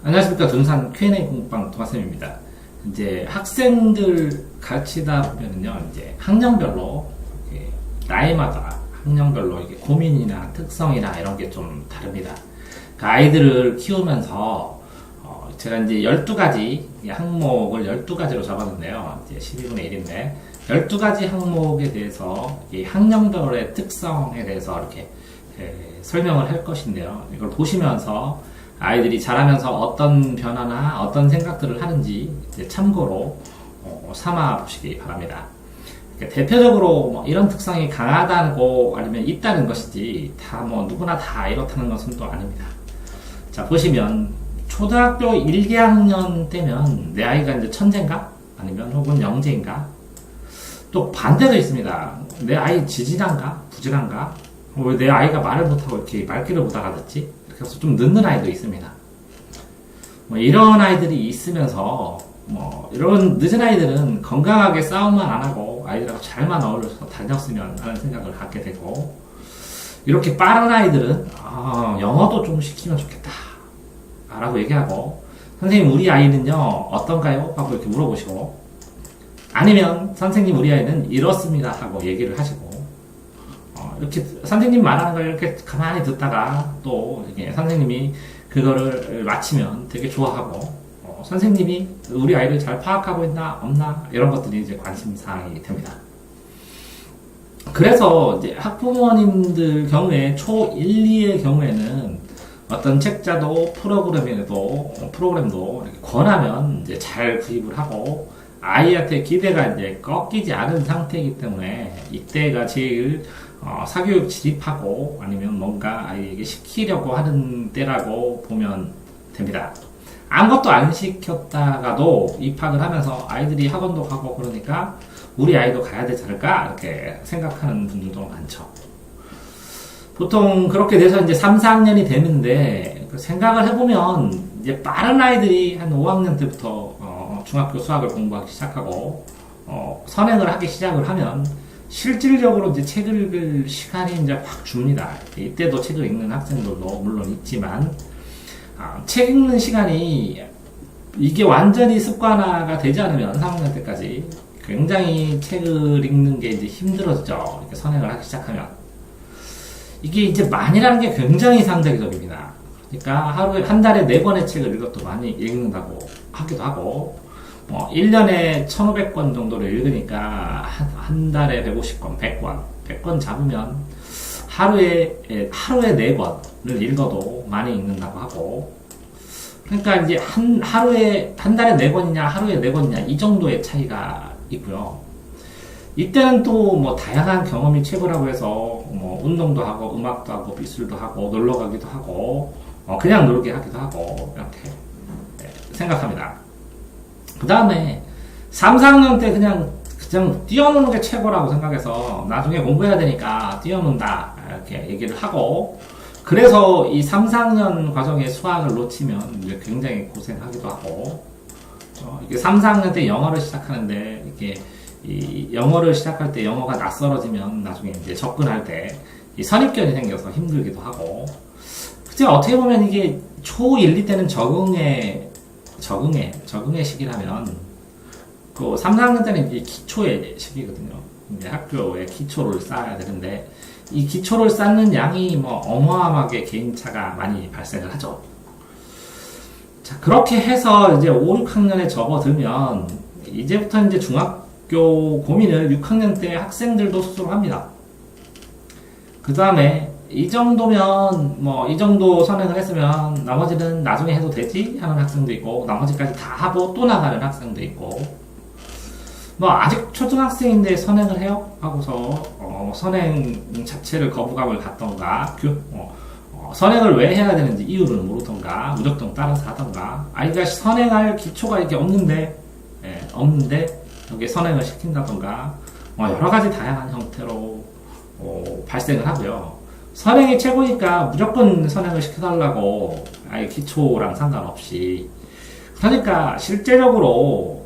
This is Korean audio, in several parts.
안녕하십니까. dun산 Q&A 공부방 동아쌤입니다. 이제 학생들 가르치다 보면은요, 이제 학년별로, 이렇게 나이마다 학년별로 이게 고민이나 특성이나 이런 게 좀 다릅니다. 그 아이들을 키우면서, 제가 이제 12가지 항목을 12가지로 잡았는데요. 이제 12분의 1인데, 12가지 항목에 대해서 이 학년별의 특성에 대해서 이렇게 설명을 할 것인데요. 이걸 보시면서 아이들이 자라면서 어떤 변화나 어떤 생각들을 하는지 이제 참고로 삼아 보시기 바랍니다. 대표적으로 뭐 이런 특성이 강하다고 아니면 있다는 것이지 다 뭐 누구나 다 이렇다는 것은 또 아닙니다. 자, 보시면 초등학교 1, 2학년 때면 내 아이가 이제 천재인가? 아니면 혹은 영재인가? 또 반대도 있습니다. 내 아이 지질한가? 부질한가? 왜 내 아이가 말을 못하고 이렇게 말귀를 못 알아듣지? 그래서 좀 늦는 아이도 있습니다. 뭐 이런 아이들이 있으면서 뭐 이런 늦은 아이들은 건강하게 싸움만 안 하고 아이들하고 잘만 어울려서 다녔으면 하는 생각을 갖게 되고, 이렇게 빠른 아이들은 영어도 좀 시키면 좋겠다 라고 얘기하고, 선생님 우리 아이는요 어떤가요? 하고 이렇게 물어보시고, 아니면 선생님 우리 아이는 이렇습니다 하고 얘기를 하시고, 이렇게 선생님 말하는 걸 이렇게 가만히 듣다가 또 이게 선생님이 그거를 마치면 되게 좋아하고, 선생님이 우리 아이를 잘 파악하고 있나 없나 이런 것들이 이제 관심사항이 됩니다. 그래서 이제 학부모님들 경우에 초 1, 2의 경우에는 어떤 책자도 프로그램도 이렇게 권하면 이제 잘 구입을 하고, 아이한테 기대가 이제 꺾이지 않은 상태이기 때문에 이때가 제일 사교육 진입하고 아니면 뭔가 아이에게 시키려고 하는 때라고 보면 됩니다. 아무것도 안 시켰다가도 입학을 하면서 아이들이 학원도 가고 그러니까 우리 아이도 가야 되지 않을까 이렇게 생각하는 분들도 많죠. 보통 그렇게 돼서 이제 3, 4학년이 되는데 생각을 해보면 이제 빠른 아이들이 한 5학년 때부터 중학교 수학을 공부하기 시작하고 선행을 하기 시작을 하면 실질적으로 이제 책을 읽을 시간이 이제 확 줍니다. 이때도 책을 읽는 학생들도 물론 있지만, 책 읽는 시간이 이게 완전히 습관화가 되지 않으면 3학년 때까지 굉장히 책을 읽는 게 이제 힘들어지죠. 이렇게 선행을 하기 시작하면. 이게 이제 많이라는 게 굉장히 상대적입니다. 그러니까 하루에 한 달에 4권의 책을 읽어도 많이 읽는다고 하기도 하고, 1년에 1,500권 정도를 읽으니까 한 달에 150권, 100권 잡으면 하루에 4권을 읽어도 많이 읽는다고 하고, 그러니까 이제 한 달에 4권이냐, 하루에 4권이냐, 이 정도의 차이가 있고요. 이때는 또 뭐 다양한 경험이 최고라고 해서 뭐 운동도 하고, 음악도 하고, 미술도 하고, 놀러 가기도 하고, 그냥 놀게 하기도 하고, 이렇게 생각합니다. 그 다음에 3, 4학년 때 그냥 뛰어노는 게 최고라고 생각해서 나중에 공부해야 되니까 뛰어논다 이렇게 얘기를 하고, 그래서 이 3, 4학년 과정에 수학을 놓치면 이제 굉장히 고생하기도 하고, 이게 3, 4학년 때 영어를 시작하는데 이게 이 영어를 시작할 때 영어가 낯설어지면 나중에 이제 접근할 때 이 선입견이 생겨서 힘들기도 하고, 그치, 어떻게 보면 이게 초 1, 2 때는 적응의 시기라면, 그 3, 4학년 때는 이제 기초의 시기거든요. 이제 학교에 기초를 쌓아야 되는데, 이 기초를 쌓는 양이 뭐 어마어마하게 개인차가 많이 발생을 하죠. 자, 그렇게 해서 이제 5, 6학년에 접어들면, 이제부터 이제 중학교 고민을 6학년 때 학생들도 스스로 합니다. 그 다음에, 이 정도면 이 정도 선행을 했으면 나머지는 나중에 해도 되지 하는 학생도 있고, 나머지까지 다 하고 또 나가는 학생도 있고, 아직 초등학생인데 선행을 해요? 하고서 선행 자체를 거부감을 갖던가, 선행을 왜 해야 되는지 이유를 모르던가, 무조건 따라서 하던가, 아이가 선행할 기초가 이렇게 없는데 여기에 선행을 시킨다던가, 여러 가지 다양한 형태로 발생을 하고요. 선행이 최고니까 무조건 선행을 시켜달라고, 아예 기초랑 상관없이. 그러니까 실제적으로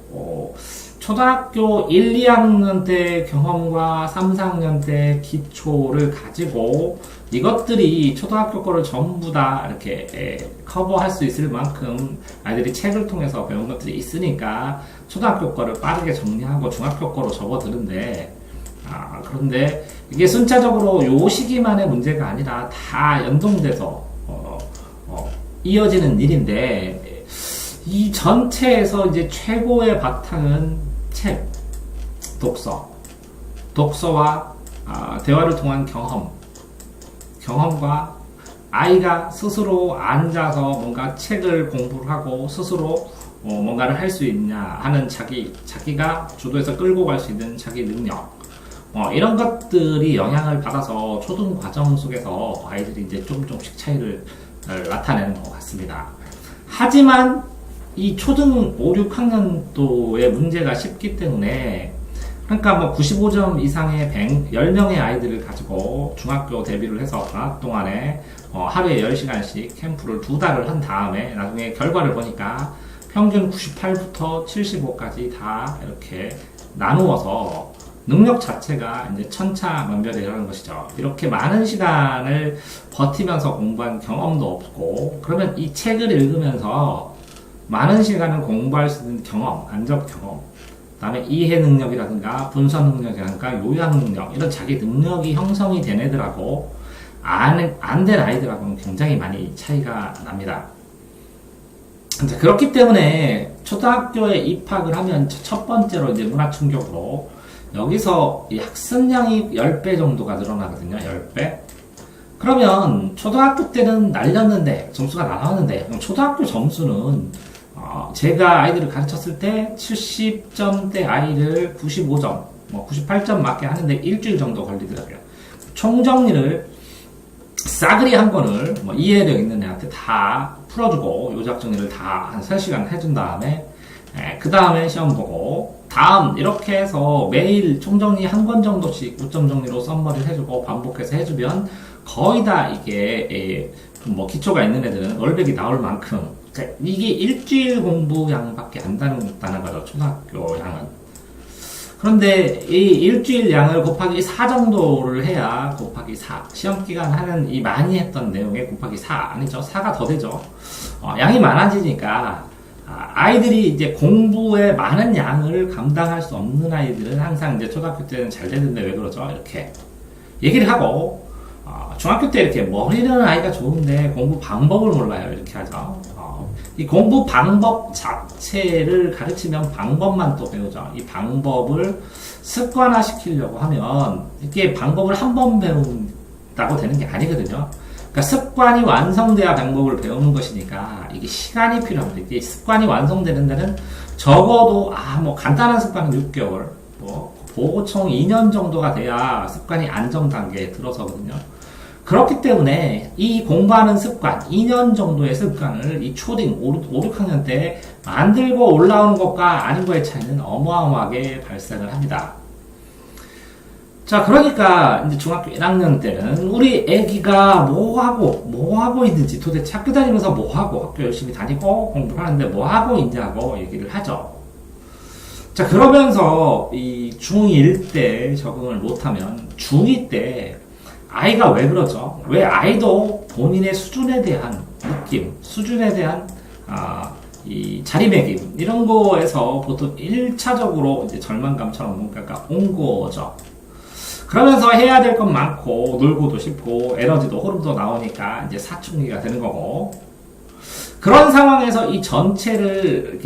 초등학교 1, 2학년 때 경험과 3, 4학년 때 기초를 가지고 이것들이 초등학교 거를 전부 다 이렇게 커버할 수 있을 만큼 아이들이 책을 통해서 배운 것들이 있으니까 초등학교 거를 빠르게 정리하고 중학교 거로 접어드는데, 그런데 이게 순차적으로 요 시기만의 문제가 아니라 다 연동돼서 이어지는 일인데, 이 전체에서 이제 최고의 바탕은 책, 독서와 대화를 통한 경험과 아이가 스스로 앉아서 뭔가 책을 공부를 하고 스스로 뭔가를 할 수 있냐 하는 자기가 주도해서 끌고 갈 수 있는 자기 능력, 이런 것들이 영향을 받아서 초등 과정 속에서 아이들이 이제 조금씩 차이를 나타내는 것 같습니다. 하지만 이 초등 5, 6학년도의 문제가 쉽기 때문에, 그러니까 뭐 95점 이상의 10명의 아이들을 가지고 중학교 대비를 해서 방학 동안에 하루에 10시간씩 캠프를 2달을 한 다음에 나중에 결과를 보니까 평균 98부터 75까지 다 이렇게 나누어서 능력 자체가 이제 천차만별이라는 것이죠. 이렇게 많은 시간을 버티면서 공부한 경험도 없고, 그러면 이 책을 읽으면서 많은 시간을 공부할 수 있는 경험, 간접 경험, 그 다음에 이해 능력이라든가 분석 능력이라든가 요약 능력, 이런 자기 능력이 형성이 된 애들하고 안 된 아이들하고는 굉장히 많이 차이가 납니다. 그렇기 때문에 초등학교에 입학을 하면 첫 번째로 이제 문화 충격으로 여기서 이 학습량이 10배 정도가 늘어나거든요. 10배. 그러면 초등학교 때는 날렸는데 점수가 나왔는데, 초등학교 점수는 제가 아이들을 가르쳤을 때 70점대 아이를 95점, 98점 맞게 하는데 일주일 정도 걸리더라고요. 총정리를 싸그리 한 권을 이해력 있는 애한테 다 풀어주고 요작 정리를 다 한 3시간 해준 다음에 그 다음에 시험 보고 이렇게 해서 매일 총정리 한 권 정도씩 5점 정리로 썸머리를 해주고 반복해서 해주면 거의 다 이게 기초가 있는 애들은 월백이 나올 만큼, 그러니까 이게 일주일 공부량밖에 안 다는 거죠, 초등학교 양은. 그런데 이 일주일 양을 곱하기 4 정도를 해야 곱하기 4. 시험 기간 하는 이 많이 했던 내용에 곱하기 4. 아니죠. 4가 더 되죠. 양이 많아지니까, 아이들이 이제 공부에 많은 양을 감당할 수 없는 아이들은 항상 이제 초등학교 때는 잘 되는데 왜 그러죠? 이렇게 얘기를 하고, 중학교 때 이렇게 머리는 아이가 좋은데 공부 방법을 몰라요. 이렇게 하죠. 이 공부 방법 자체를 가르치면 방법만 또 배우죠. 이 방법을 습관화 시키려고 하면 이게 방법을 한 번 배운다고 되는 게 아니거든요. 그러니까 습관이 완성돼야 방법을 배우는 것이니까 이게 시간이 필요합니다. 이게 습관이 완성되는 데는 적어도 간단한 습관은 6개월, 보고총 2년 정도가 돼야 습관이 안정 단계에 들어서거든요. 그렇기 때문에 이 공부하는 습관, 2년 정도의 습관을 이 초딩 5, 6학년 때 만들고 올라오는 것과 아닌 것의 차이는 어마어마하게 발생을 합니다. 자, 그러니까 이제 중학교 1학년 때는 우리 애기가 뭐 하고 있는지, 도대체 학교 다니면서 뭐 하고, 학교 열심히 다니고 공부를 하는데 뭐 하고 있냐고 얘기를 하죠. 자, 그러면서 이 중1 때 적응을 못하면 중2 때 아이가 왜 그러죠? 왜 아이도 본인의 수준에 대한 느낌, 수준에 대한 이 자리매김, 이런 거에서 보통 1차적으로 이제 절망감처럼 뭔가가 온 거죠. 그러면서 해야 될 건 많고 놀고도 싶고 에너지도 호르몬도 나오니까 이제 사춘기가 되는 거고, 그런 상황에서 이 전체를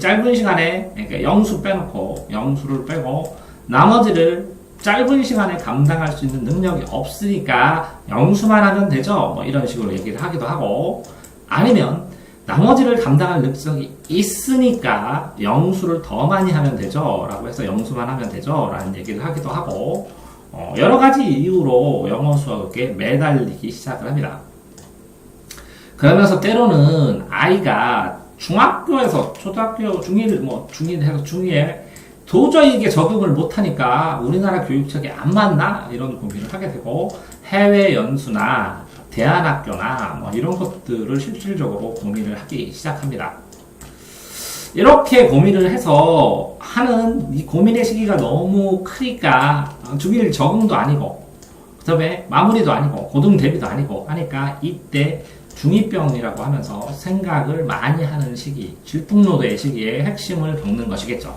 짧은 시간에 영수를 빼고 나머지를 짧은 시간에 감당할 수 있는 능력이 없으니까 영수만 하면 되죠. 이런 식으로 얘기를 하기도 하고, 아니면 나머지를 감당할 능력이 있으니까 영수를 더 많이 하면 되죠. 라고 해서 영수만 하면 되죠. 라는 얘기를 하기도 하고, 여러 가지 이유로 영어 수학에 매달리기 시작을 합니다. 그러면서 때로는 아이가 중학교에서 초등학교 중1 해서 중2에 도저히 이게 적응을 못하니까 우리나라 교육책에 안 맞나? 이런 고민을 하게 되고, 해외 연수나 대안학교나 이런 것들을 실질적으로 고민을 하기 시작합니다. 이렇게 고민을 해서 하는 이 고민의 시기가 너무 크니까 중1 적응도 아니고, 그 그다음에 마무리도 아니고 고등 대비도 아니고 하니까 이때 중2병이라고 하면서 생각을 많이 하는 시기, 질풍노도의 시기에 핵심을 겪는 것이겠죠.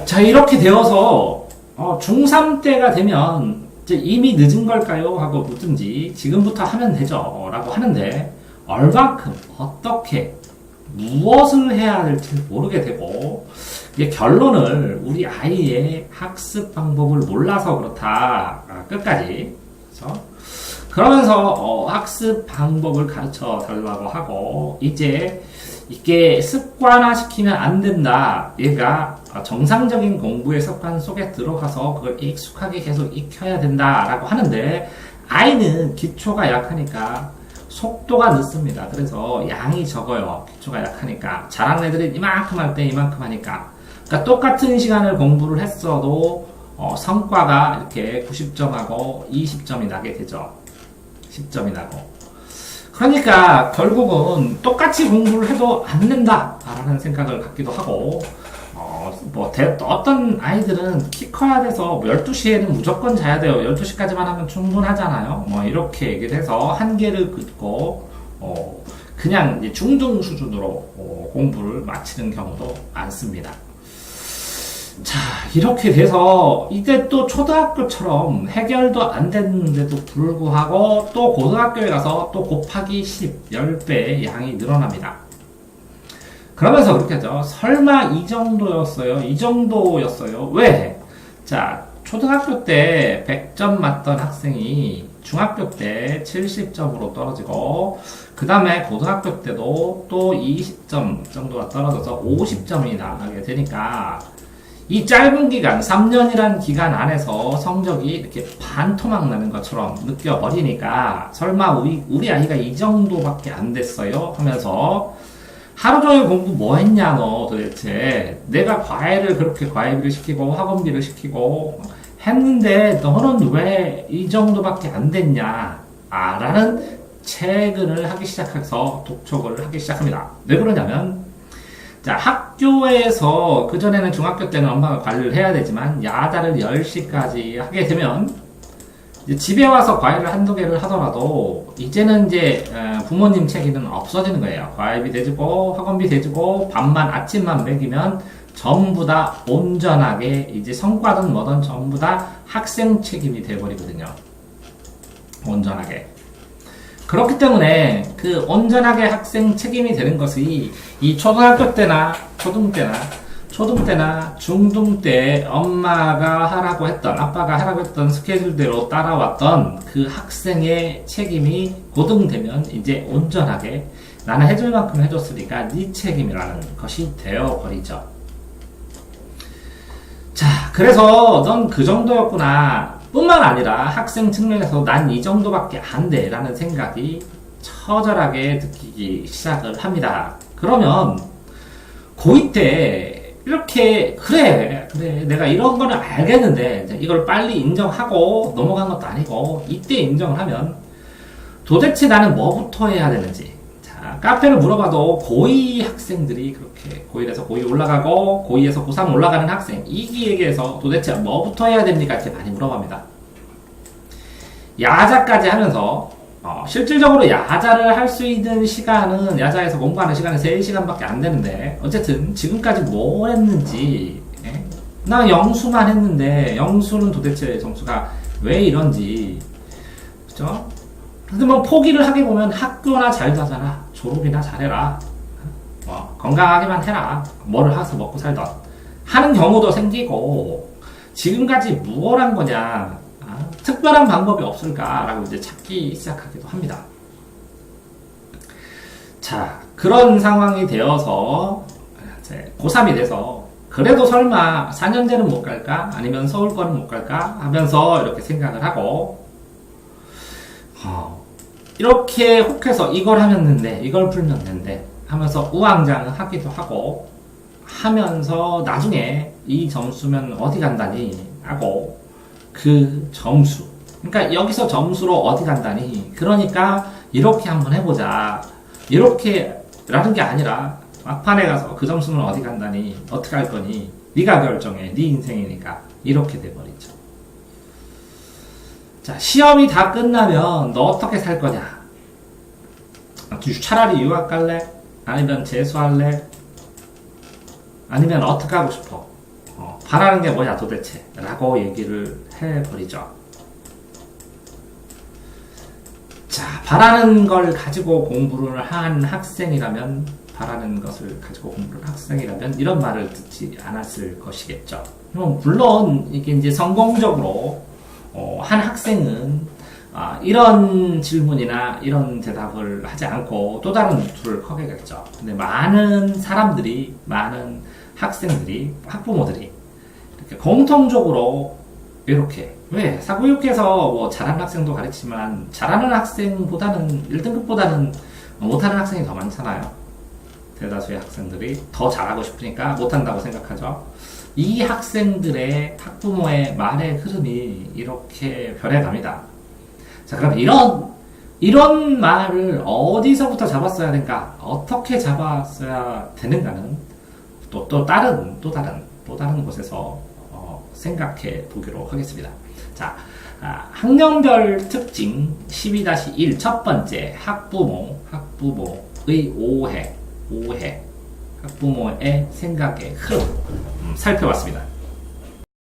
자, 이렇게 되어서 중3 때가 되면 이제 이미 늦은 걸까요? 하고 묻든지 지금부터 하면 되죠 라고 하는데 얼만큼 어떻게 무엇을 해야 될지 모르게 되고 이게 결론을 우리 아이의 학습 방법을 몰라서 그렇다 끝까지 그렇죠? 그러면서 학습 방법을 가르쳐 달라고 하고 이제 이게 습관화시키면 안 된다. 얘가 정상적인 공부의 습관 속에 들어가서 그걸 익숙하게 계속 익혀야 된다라고 하는데 아이는 기초가 약하니까 속도가 늦습니다. 그래서 양이 적어요. 기초가 약하니까 잘하는 애들이 이만큼 할 때 이만큼 하니까 그러니까 똑같은 시간을 공부를 했어도 성과가 이렇게 90점하고 20점이 나게 되죠. 10점이 나고 그러니까 결국은 똑같이 공부를 해도 안 된다라는 생각을 갖기도 하고 어떤 아이들은 키 커야 돼서 12시에는 무조건 자야 돼요. 12시까지만 하면 충분하잖아요. 이렇게 얘기를 해서 한계를 긋고 그냥 이제 중등 수준으로 공부를 마치는 경우도 많습니다. 자, 이렇게 돼서 이제 또 초등학교처럼 해결도 안 됐는데도 불구하고 또 고등학교에 가서 또 곱하기 10, 10배 양이 늘어납니다. 그러면서 그렇게 하죠. 설마 이 정도였어요? 이 정도였어요? 왜? 자, 초등학교 때 100점 맞던 학생이 중학교 때 70점으로 떨어지고 그 다음에 고등학교 때도 또 20점 정도가 떨어져서 50점이 나가게 되니까 이 짧은 기간, 3년이라는 기간 안에서 성적이 이렇게 반토막 나는 것처럼 느껴버리니까 설마 우리 아이가 이 정도밖에 안 됐어요? 하면서 하루 종일 공부 뭐 했냐 너 도대체 내가 과외를 그렇게 과외비를 시키고 학원비를 시키고 했는데 너는 왜 이 정도밖에 안 됐냐 라는 체근을 하기 시작해서 독촉을 하기 시작합니다. 왜 그러냐면 자, 학교에서 그전에는 중학교 때는 엄마가 관리를 해야 되지만 야자를 10시까지 하게 되면 이제 집에 와서 과외를 한두 개를 하더라도 이제는 이제 부모님 책임은 없어지는 거예요. 과외비 대주고 학원비 대주고 밥만 아침만 먹이면 전부 다 온전하게 이제 성과든 뭐든 전부 다 학생 책임이 돼버리거든요. 온전하게. 그렇기 때문에 그 온전하게 학생 책임이 되는 것이 이 초등학교 때나 초등 때나 중등 때 엄마가 하라고 했던 아빠가 하라고 했던 스케줄대로 따라왔던 그 학생의 책임이 고등 되면 이제 온전하게 나는 해줄 만큼 해줬으니까 네 책임이라는 것이 되어버리죠. 자, 그래서 넌 그 정도였구나 뿐만 아니라 학생 측면에서 난 이 정도밖에 안 돼 라는 생각이 처절하게 느끼기 시작을 합니다. 그러면 고2 때 이렇게 그래 내가 이런 거는 알겠는데 이걸 빨리 인정하고 넘어간 것도 아니고 이때 인정을 하면 도대체 나는 뭐부터 해야 되는지 자, 카페를 물어봐도 고2 학생들이 그렇게 고1에서 고2 올라가고 고2에서 고3 올라가는 학생 이기에게서 도대체 뭐부터 해야 됩니까? 이렇게 많이 물어봅니다. 야자까지 하면서 실질적으로 야자를 할 수 있는 시간은 야자에서 공부하는 시간은 3시간밖에 안 되는데 어쨌든 지금까지 뭐 했는지 나 영수만 했는데 영수는 도대체 점수가 왜 이런지 그죠? 근데 뭐 포기를 하게 보면 학교나 잘 가잖아 졸업이나 잘해라 건강하게만 해라 뭐를 해서 먹고 살던 하는 경우도 생기고 지금까지 무엇 한 거냐 특별한 방법이 없을까라고 이제 찾기 시작하기도 합니다. 자, 그런 상황이 되어서 고3이 돼서 그래도 설마 4년제는 못 갈까? 아니면 서울권은 못 갈까? 하면서 이렇게 생각을 하고 이렇게 혹해서 이걸 하면 된대 이걸 풀면 된대 하면서 우왕좌왕 하기도 하고 하면서 나중에 이 점수면 어디 간다니 하고 그 점수 그러니까 여기서 점수로 어디 간다니 그러니까 이렇게 한번 해보자 이렇게 라는 게 아니라 막판에 가서 그 점수는 어디 간다니 어떻게 할 거니 네가 결정해 네 인생이니까 이렇게 돼버리죠. 자, 시험이 다 끝나면 너 어떻게 살 거냐? 차라리 유학 갈래? 아니면 재수할래? 아니면 어떻게 하고 싶어? 바라는 게 뭐냐 도대체? 라고 얘기를 해버리죠. 자, 바라는 걸 가지고 공부를 한 학생이라면, 바라는 것을 가지고 공부를 한 학생이라면 이런 말을 듣지 않았을 것이겠죠. 물론 이게 이제 성공적으로 한 학생은 이런 질문이나 이런 대답을 하지 않고 또 다른 루트를 커겠죠. 근데 많은 사람들이, 많은 학생들이, 학부모들이 이렇게 공통적으로 이렇게, 왜 사교육에서 뭐 잘하는 학생도 가르치지만 잘하는 학생보다는 1등급보다는 못하는 학생이 더 많잖아요. 대다수의 학생들이 더 잘하고 싶으니까 못한다고 생각하죠. 이 학생들의 학부모의 말의 흐름이 이렇게 변해갑니다. 자, 그럼 이런 말을 어디서부터 잡았어야 되는가? 어떻게 잡았어야 되는가는 또 다른 곳에서 생각해 보기로 하겠습니다. 자, 학년별 특징 12-1 첫 번째 학부모의 오해, 학부모의 생각의 흐름 살펴봤습니다.